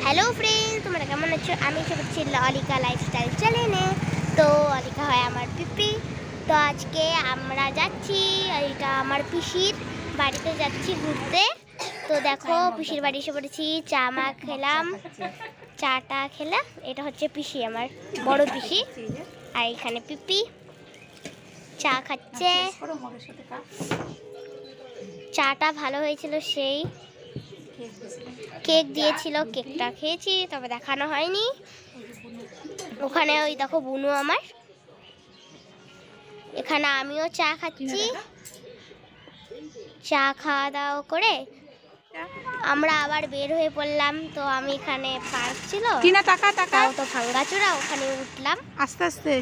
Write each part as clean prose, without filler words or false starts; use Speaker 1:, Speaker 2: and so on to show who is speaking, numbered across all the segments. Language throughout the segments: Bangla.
Speaker 1: हेलो फ्रेंड्स তোমরা কেমন আছো? আমি হচ্ছে অলিকা লাইফস্টাইল চ্যানেলে। তো অলিকা হয় আমার পিপি। তো আজকে আমরা যাচ্ছি, এটা আমার পিসির বাড়িতে যাচ্ছি ঘুরতে। তো দেখো পিসির বাড়ি এসে পড়েছি, চা মা খেলাম, চাটা খেলাম। এটা হচ্ছে পিসি, আমার বড় পিসি। আর এখানে পিপি চা খাচ্ছে। চাটা ভালো হয়েছিল, সেই কেক দিয়েছিল, কেকটা খেয়েছি, তবে দেখানো হয়নি। ওখানে ওই দেখো বুনু আমার, এখানে আমিও চা খাচ্ছি। চা খাওয়া দাওয়া করে আমরা আবার বের হয়ে পড়লাম। তো আমি এখানে পার্ক ছিল, তাও তো ভাঙ্গাচোরা, ওখানে উঠলাম
Speaker 2: আস্তে আস্তে।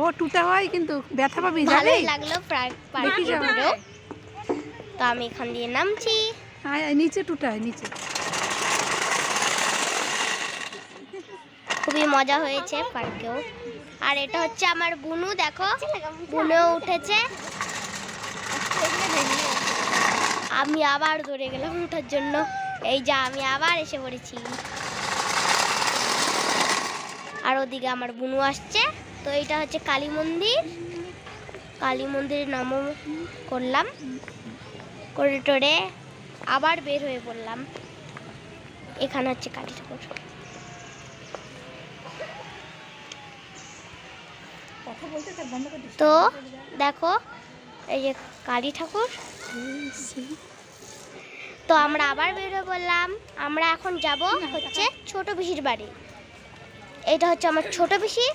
Speaker 2: ও টুটা হয় কিন্তু ব্যথা পাবি,
Speaker 1: ভালোই লাগলো পার্কে ঘুরেও। তো আমি এখান দিয়ে নামছি।
Speaker 2: নিচে টুটা হয়, নিচে
Speaker 1: খুবই মজা হয়েছে পার্কেও। আর এটা হচ্ছে আমার বুনু, দেখো বুনু উঠেছে। আমি আবার দৌড়ে গেলাম ওঠার জন্য, এই যে আমি আবার এসে পড়েছি। আর ওদিকে আমার বুনু আসছে। তো এটা হচ্ছে কালী মন্দির, কালী মন্দিরে নমঃ করলাম, করে টোরে আবার বের হয়ে পড়লাম। এখানে হচ্ছে কালী ঠাকুর। তো দেখো এই যে কালী ঠাকুর। তো আমরা আবার বেরিয়ে পড়লাম। আমরা এখন যাব হচ্ছে ছোট পিসির বাড়ি। এটা হচ্ছে আমার ছোট পিসি।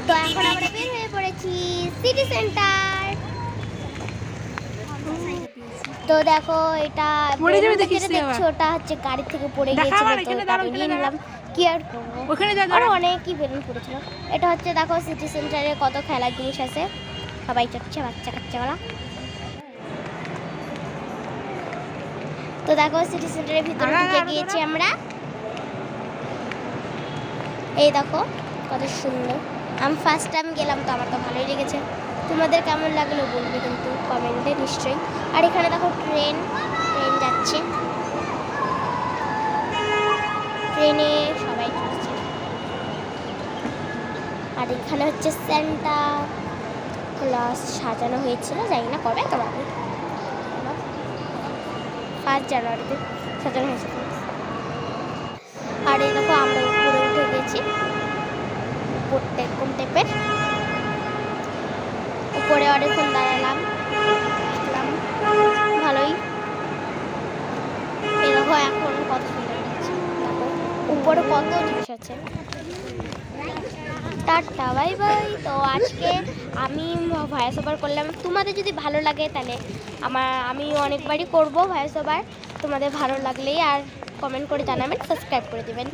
Speaker 1: তো এখন আমরা বের হয়ে পড়েছি সিটি সেন্টার। তো দেখো এটা দেখছো, ওটা হচ্ছে গাড়ি থেকে পড়ে গিয়েছিল, তো আমি নিয়ে নিলাম। কি আর করবো, আরো অনেকই বেলুন পড়েছিল। এটা হচ্ছে দেখো সিটি সেন্টারে কত খেলার জিনিস আছে, সবাই চড়ছে, বাচ্চা কাচ্চাগুলা। তো দেখো সিটি সেন্টারের ভিতরে ঢুকে গিয়েছি আমরা। এই দেখো কত সুন্দর। আমি ফার্স্ট টাইম গেলাম, তো আমার তো ভালোই লেগেছে। তোমাদের কেমন লাগলো বলবে কিন্তু কমেন্টে নিশ্চয়ই। আর এখানে দেখো ট্রেন যাচ্ছে, ট্রেনে সবাই চড়ছে। আর এখানে হচ্ছে সান্টা ক্লজ সাজানো হয়েছিল, জানি না কবে, তবে 5 জানুয়ারিতে সাজানো হয়েছিল। আর এই দেখো আমরা উপরে উঠে গেছি, উপরটা এরকম টাইপের। উপরে অনেকক্ষণ দাঁড়ালাম, ভালোই। এই দেখো এখন কত সুন্দর লাগছে, দেখো উপরে কত জিনিস আছে। Tata bye bye. তো আজকে আমি ভয়েস ওভার করলাম। তোমাদের যদি ভালো লাগে তাহলে আমি অনেকবারই করব ভয়েস ওভার। তোমাদের ভালো লাগলেই আর কমেন্ট করে জানাবেন, সাবস্ক্রাইব করে দেবেন।